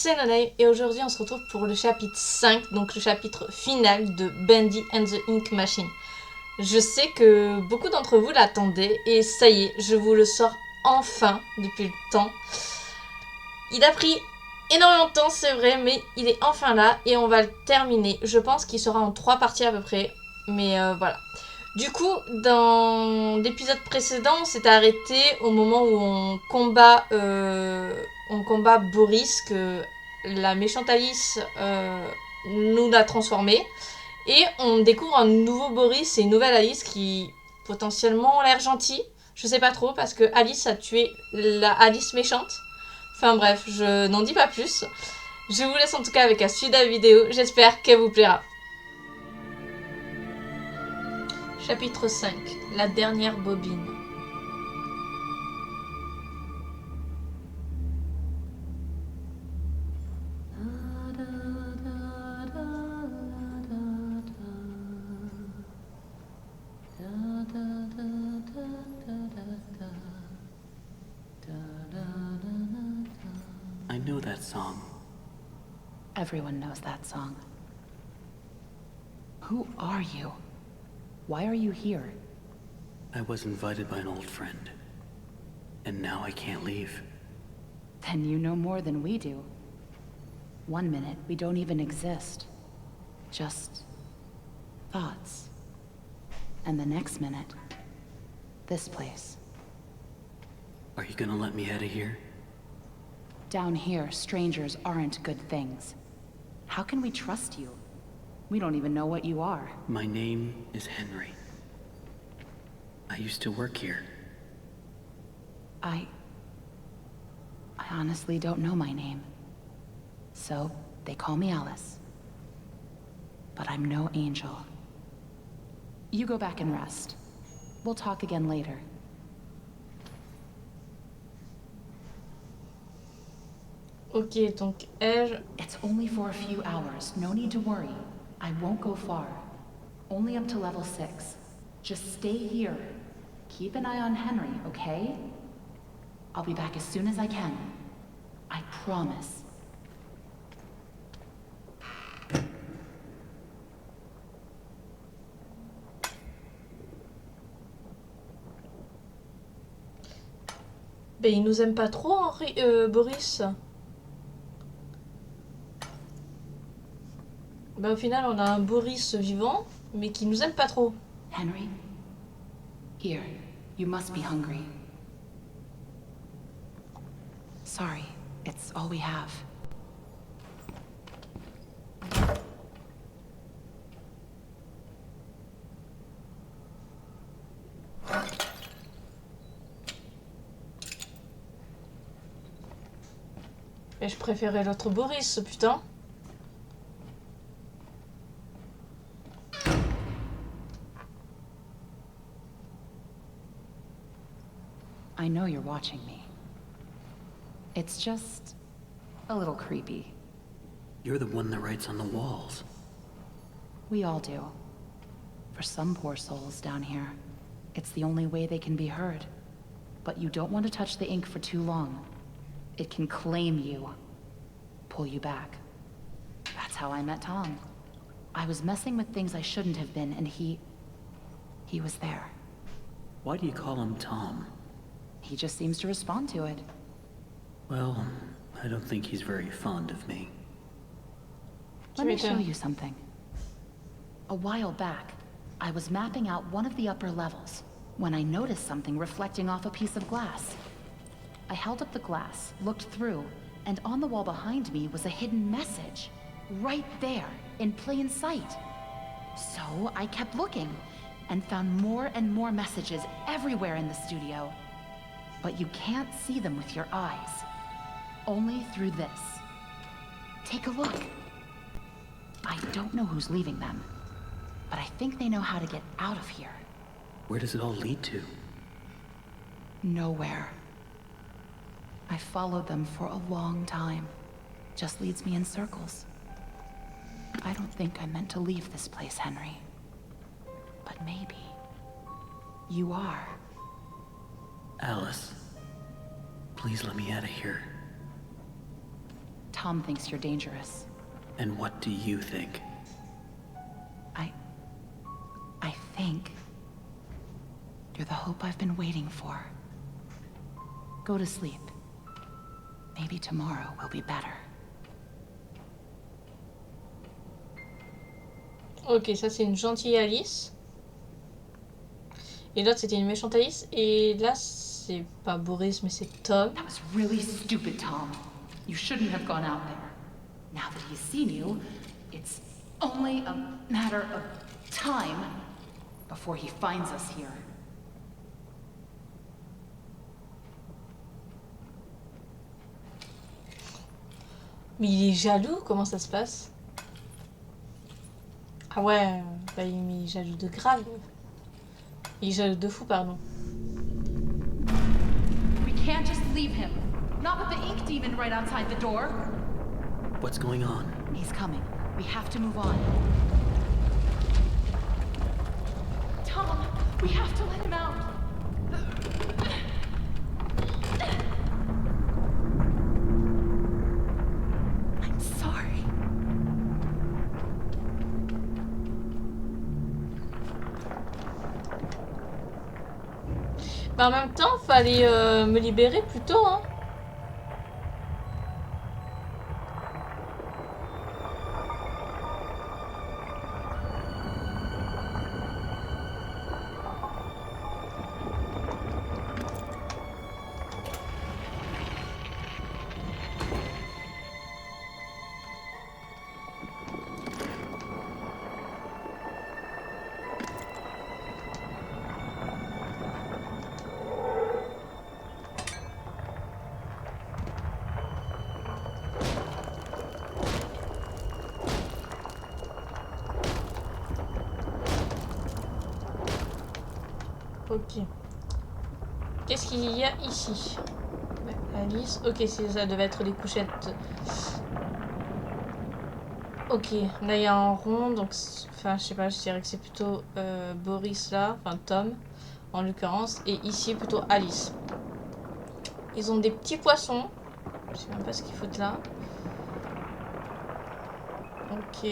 c'est Noname et aujourd'hui on se retrouve pour le chapitre 5, donc le chapitre final de Bendy and the Ink Machine. Je sais que beaucoup d'entre vous l'attendaient et ça y est, je vous le sors enfin depuis le temps. Il a pris énormément de temps, c'est vrai, mais il est enfin là et on va le terminer. Je pense qu'il sera en 3 parties à peu près, mais voilà. Du coup, dans l'épisode précédent, on s'est arrêté au moment où on combat Boris, que la méchante Alice nous l'a transformé. Et on découvre un nouveau Boris et une nouvelle Alice qui potentiellement ont l'air gentils. Je sais pas trop parce que Alice a tué la Alice méchante. Enfin bref, je n'en dis pas plus. Je vous laisse en tout cas avec la suite de la vidéo. J'espère qu'elle vous plaira. Chapitre 5. La dernière bobine. I know that song. Everyone knows that song. Who are you? Why are you here? I was invited by an old friend. And now I can't leave. Then you know more than we do. 1 minute, we don't even exist. Just thoughts. And the next minute, this place. Are you gonna let me out of here? Down here, strangers aren't good things. How can we trust you? We don't even know what you are. My name is Henry. I used to work here. I honestly don't know my name. So, they call me Alice. But I'm no angel. You go back and rest. We'll talk again later. Ok, donc elle... It's only for a few hours. No need to worry. I won't go far. Only up to level 6. Just stay here. Keep an eye on Henry, okay? I'll be back as soon as I can. I promise. Ben il nous aime pas trop, Henri, Boris. Ben au final on a un Boris vivant, mais qui nous aime pas trop. Henry? Here, you must be hungry. Sorry, it's all we have. Et je préférais l'autre Boris, putain. I know you're watching me. It's just a little creepy. You're the one that writes on the walls. We all do. For some poor souls down here, it's the only way they can be heard. But you don't want to touch the ink for too long. It can claim you, pull you back. That's how I met Tom. I was messing with things I shouldn't have been, and he was there. Why do you call him Tom? He just seems to respond to it. Well, I don't think he's very fond of me. Let me show you something. A while back, I was mapping out one of the upper levels when I noticed something reflecting off a piece of glass. I held up the glass, looked through, and on the wall behind me was a hidden message. Right there, in plain sight. So I kept looking, and found more and more messages everywhere in the studio. But you can't see them with your eyes. Only through this. Take a look. I don't know who's leaving them, but I think they know how to get out of here. Where does it all lead to? Nowhere. I followed them for a long time. Just leads me in circles. I don't think I meant to leave this place, Henry. But maybe you are. Alice, please let me out of here. Tom thinks you're dangerous. And what do you think? I think you're the hope I've been waiting for. Go to sleep. Maybe tomorrow will be better. Ok, ça c'est une gentille Alice. Et l'autre c'était une méchante Alice. Et là c'est pas Boris mais c'est Tom. That was really stupid, Tom. You shouldn't have gone out there. Now that he's seen you, it's only a matter of time before he finds us here. Mais il est jaloux, comment ça se passe? Ah ouais, bah il est jaloux de grave. Il est jaloux de fou, pardon. We can't just leave him. Not with the ink demon right outside the door. What's going on? He's coming. We have to move on. Tom, we have to let him out. I'm sorry. Bah en même temps, fallait me libérer plus tôt, hein. Ok. Qu'est-ce qu'il y a ici? Alice. Ok, ça devait être les couchettes. Ok, là il y a un rond, donc... Enfin, je sais pas, je dirais que c'est plutôt Boris là, enfin Tom, en l'occurrence. Et ici, plutôt Alice. Ils ont des petits poissons. Je sais même pas ce qu'ils foutent là. Ok.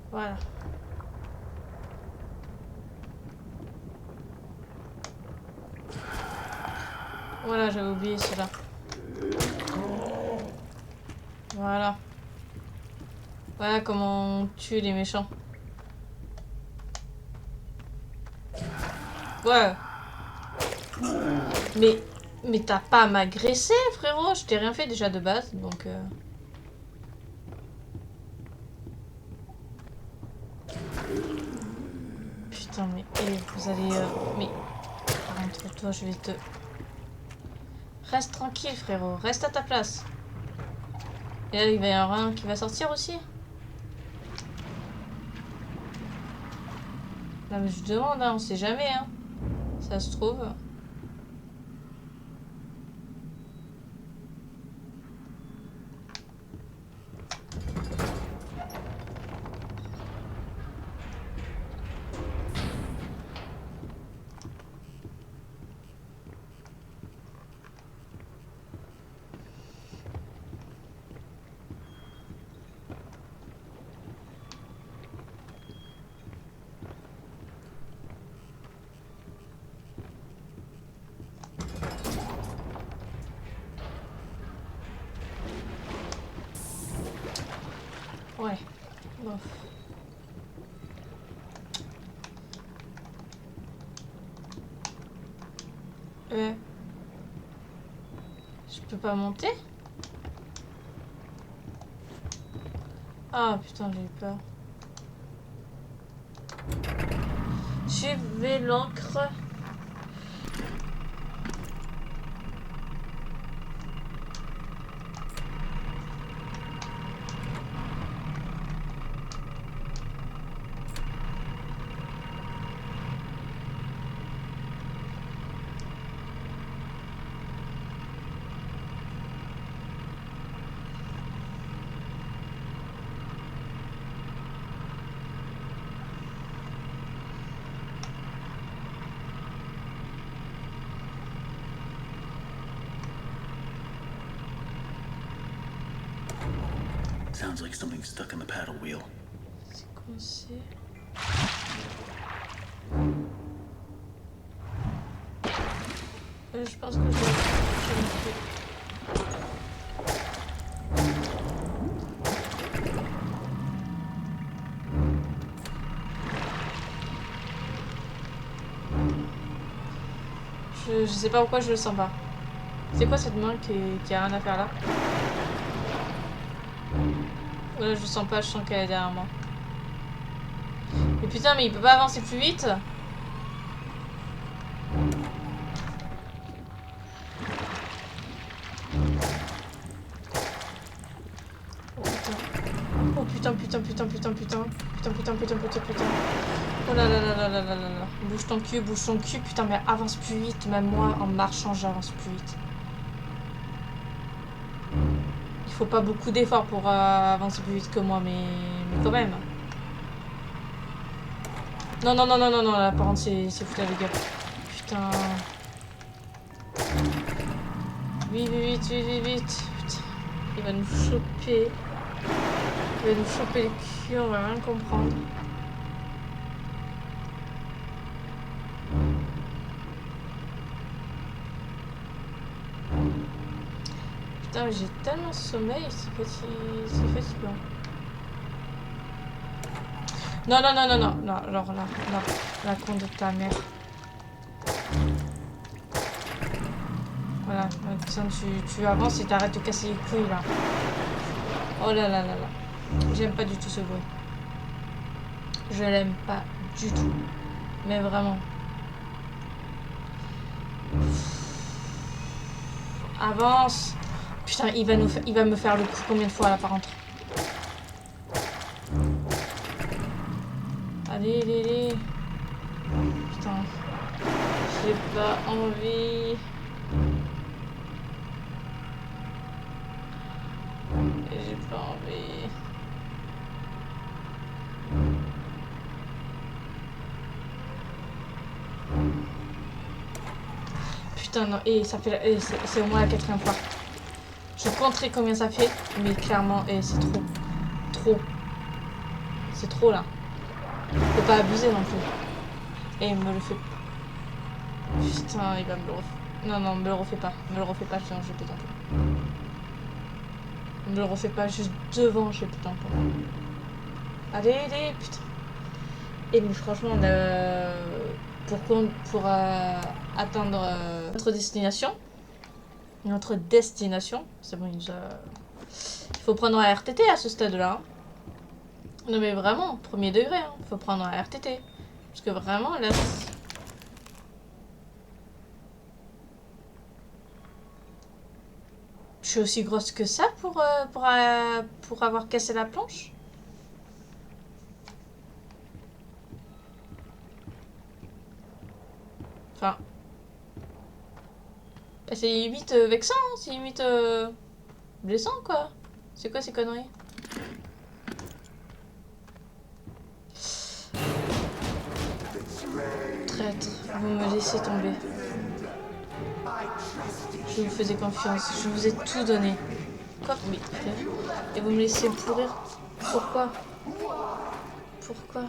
Voilà. Voilà, j'avais oublié cela. Voilà. Voilà comment on tue les méchants. Ouais. Mais t'as pas à m'agresser, frérot. Je t'ai rien fait déjà de base, donc... Putain, mais... vous allez... Mais... Entre toi, je vais te... Reste tranquille, frérot. Reste à ta place. Et là, il va y avoir un qui va sortir aussi. Là, mais je demande, hein, on sait jamais, hein. Ça se trouve... Ouais. Bon. Je peux pas monter? Ah putain, j'ai eu peur. Je vais l'encre. Sounds like something stuck in the paddle wheel. C'est coincé. Je pense que je vais... Je sais pas pourquoi je le sens pas. C'est quoi cette main qui a rien à faire là? Voilà, je sens pas, je sens qu'elle est derrière moi. Mais putain, mais il peut pas avancer plus vite? Oh putain, putain, putain, putain, putain. Putain, putain, putain, putain, putain. Oh là là là là là là là là. Bouge ton cul, putain, mais avance plus vite. Même moi, en marchant, j'avance plus vite. Il faut pas beaucoup d'efforts pour avancer plus vite que moi, mais quand même. Non, non, non, non, non, non, là, par contre, c'est foutu les gars. Putain. Vite, vite, vite, vite, vite. Putain. Il va nous choper. Il va nous choper le cul, on va rien comprendre. Putain, j'ai tellement sommeil, c'est fatigant. Non, non, non, non, non, non, alors là, non, la con de ta mère. Voilà, maintenant tu avances et t'arrêtes de casser les couilles là. Oh là là là là. J'aime pas du tout ce bruit. Je l'aime pas du tout. Mais vraiment. Avance. Putain, il va me faire le coup combien de fois là par contre. Allez, allez, allez. Putain. J'ai pas envie. J'ai pas envie. Putain, non, et ça fait. C'est au moins la 4e fois. Je compterai combien ça fait, mais clairement, c'est trop. Trop. C'est trop là. Faut pas abuser non plus. Et il me le fait. Putain, il va me le refaire. Non, non, me le refais pas. Me le refais pas, sinon je pète un peu. Me le refais pas juste devant, je pète un peu. Allez, allez, putain. Et mais franchement, pour atteindre notre destination, c'est bon, il faut prendre un RTT à ce stade-là. Hein. Non mais vraiment, premier degré, hein. Faut prendre un RTT. Parce que vraiment, là... Je suis aussi grosse que ça pour avoir cassé la planche. Enfin... c'est limite vexant, hein. C'est limite blessant, quoi. C'est quoi ces conneries? Traître, vous me laissez tomber. Je vous faisais confiance, je vous ai tout donné. Quoi? Oui, et vous me laissez pourrir? Pourquoi? Pourquoi?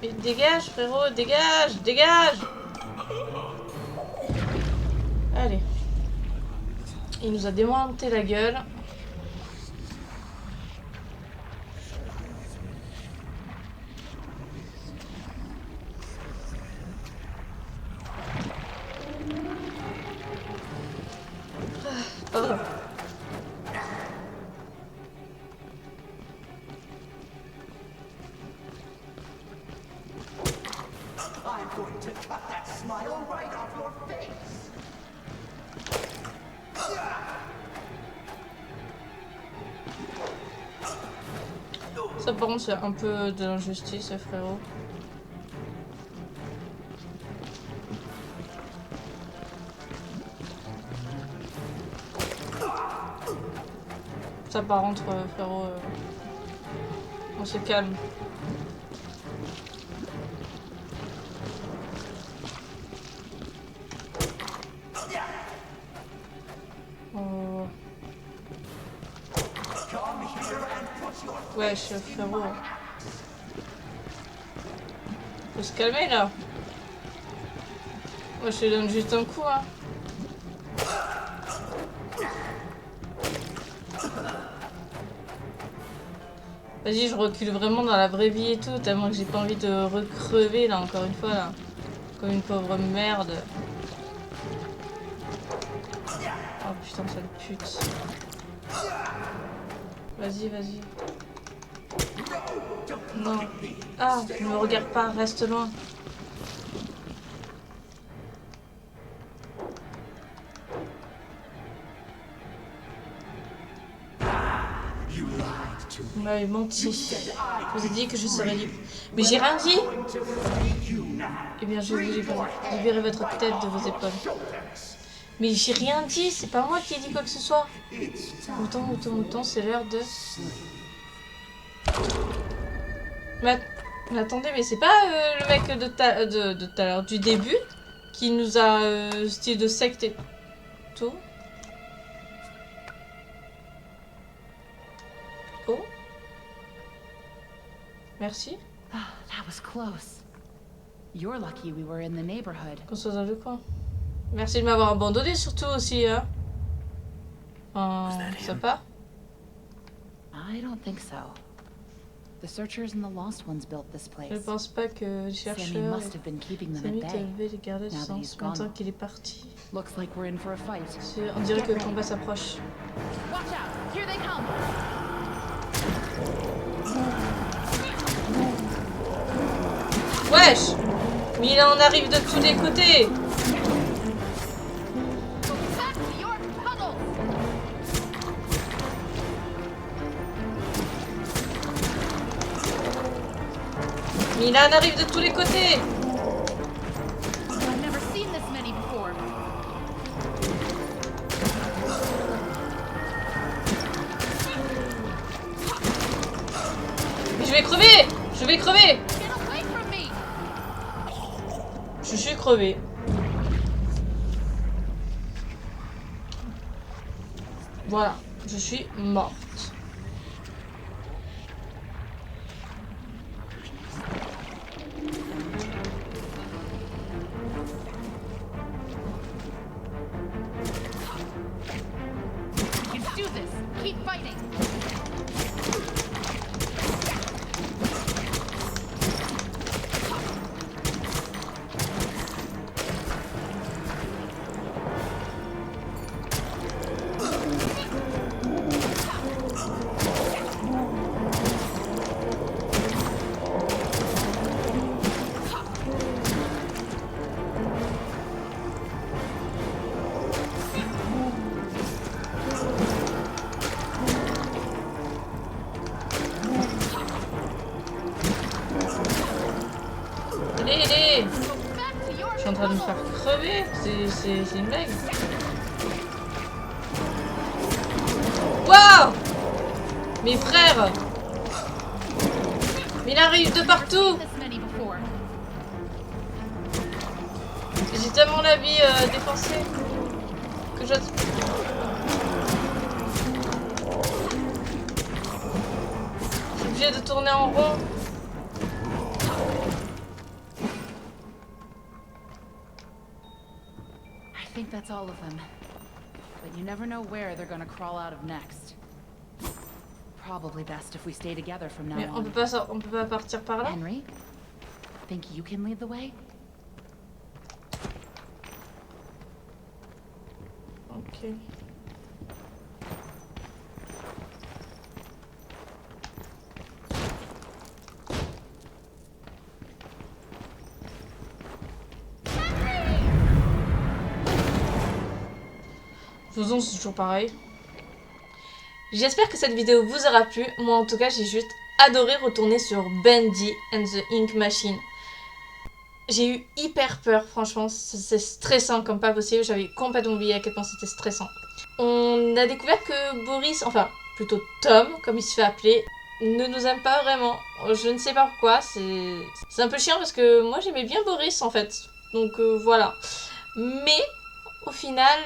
Mais dégage, frérot, dégage, dégage! Allez. Il nous a démonté la gueule. Oh. Ça par contre c'est un peu de l'injustice, frérot. Ça par contre, frérot, on se calme. Oh. Wesh, frérot. Faut se calmer là. Moi je te donne juste un coup, hein. Vas-y, je recule vraiment dans la vraie vie et tout, tellement que j'ai pas envie de recrever là, encore une fois là. Comme une pauvre merde. Oh putain, sale pute. Vas-y, vas-y. Non. Ah, ne me regarde pas, reste loin. Vous m'avez menti. Je vous ai dit que je serais libre. Mais j'ai rien dit. Eh bien, je vous libérer votre tête de vos épaules. Mais j'ai rien dit, c'est pas moi qui ai dit quoi que ce soit. Mouton, c'est l'heure de... Mais attendez, mais c'est pas le mec de tout à l'heure, du début, qui nous a style de secte et tout. Oh. Merci. Ah, that was close. You're lucky we were in the neighborhood. Qu'on soit dans le coin. Merci de m'avoir abandonné surtout aussi, hein. Sympa. I don't think so. The searchers and the lost ones built this place. Je pense pas que les chercheurs Sammy devaient les garder sans longtemps qu'il est parti. Looks like we're in for a fight. On dirait que le combat s'approche. Watch out! Here they come. Wesh! Mais il en arrive de tous les côtés! Back to your puddle. Mais il en arrive de tous les côtés! I've never seen this many before. Mais je vais crever! Je vais crever! Get away from me. Je suis crevé. Voilà, je suis morte. You can do this. Keep fighting. Aidez! Back to your Je suis en train de me faire crever. C'est une blague. Waouh! Mes frères! Mais il arrive de partout! this many before. J'ai tellement la vie défoncée que je... Je suis obligée de tourner en rond. I think that's all of them. But you never know where they're gonna crawl out of next. Probably best if we stay together from now Mais on. on peut pas partir par là? Henry, think you can lead the way? Ok. Faisons, c'est toujours pareil. J'espère que cette vidéo vous aura plu. Moi en tout cas j'ai juste adoré retourner sur Bendy and the Ink Machine. J'ai eu hyper peur, franchement, c'est stressant comme pas possible. J'avais complètement oublié à quel point c'était stressant. On a découvert que Boris, enfin plutôt Tom, comme il se fait appeler, ne nous aime pas vraiment. Je ne sais pas pourquoi, c'est un peu chiant parce que moi j'aimais bien Boris en fait. Donc voilà. Mais au final,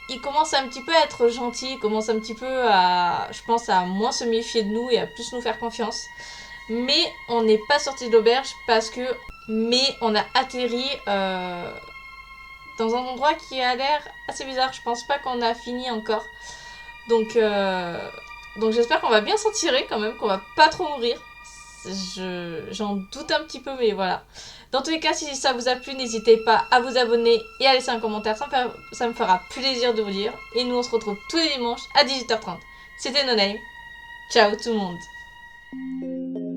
il commence un petit peu à être gentil, il commence un petit peu à, je pense, à moins se méfier de nous et à plus nous faire confiance. Mais on n'est pas sorti de l'auberge parce que... Mais on a atterri dans un endroit qui a l'air assez bizarre. Je pense pas qu'on a fini encore. Donc j'espère qu'on va bien s'en tirer quand même, qu'on va pas trop mourir. J'en doute un petit peu, mais voilà. Dans tous les cas, si ça vous a plu, n'hésitez pas à vous abonner et à laisser un commentaire. Ça me fera plaisir de vous lire. Et nous, on se retrouve tous les dimanches à 18h30. C'était No Name. Ciao tout le monde.